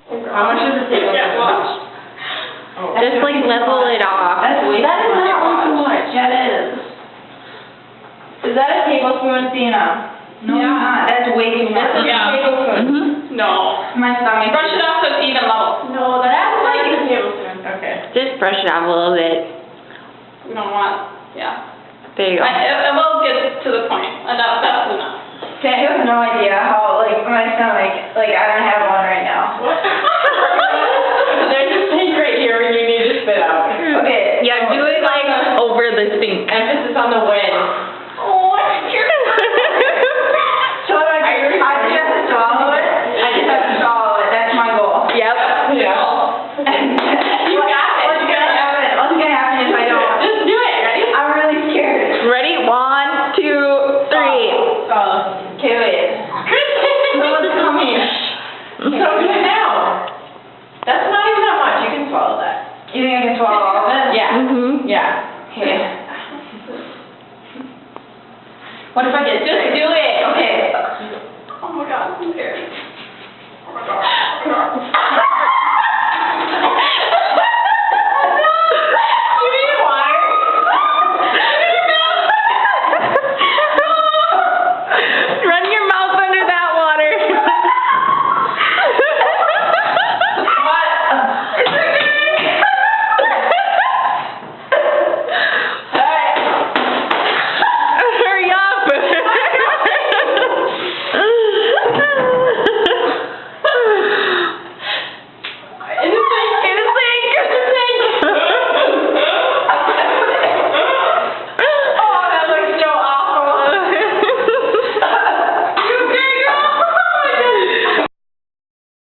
How much does a tablespoon cost? Oh. Just like level it off. That is not way too much. That is. Is that a tablespoon, Cena? No, Yeah. it's not. That's way too much. This is Yeah. a tablespoon. Mhm. No. My stomach. Brush it off so it's even level. No, that's like a tablespoon. Okay. Just brush it off a little bit. We don't want, yeah. There you go. It will get to the point. That's enough. Okay, you have no idea how, like, my stomach, like, I don't have one right now. There's a sink right here and you need to spit out. Okay. Yeah, do it like over the sink. Emphasis on the win. Oh, you're... So I just have to swallow it? I just have to swallow it. That's my goal. Yep. Yeah. You got it. What's gonna happen? What's gonna happen if I don't? Just do it. Ready? I'm really scared. Ready? 1, 2, 3. Okay, wait. No, it's coming. So do it now. That's not even that much. You can swallow that. You think I can swallow all of it? Yeah. Mhm. Yeah. Okay. What if I get Just sick? do it. Okay. Oh my God, I'm scared.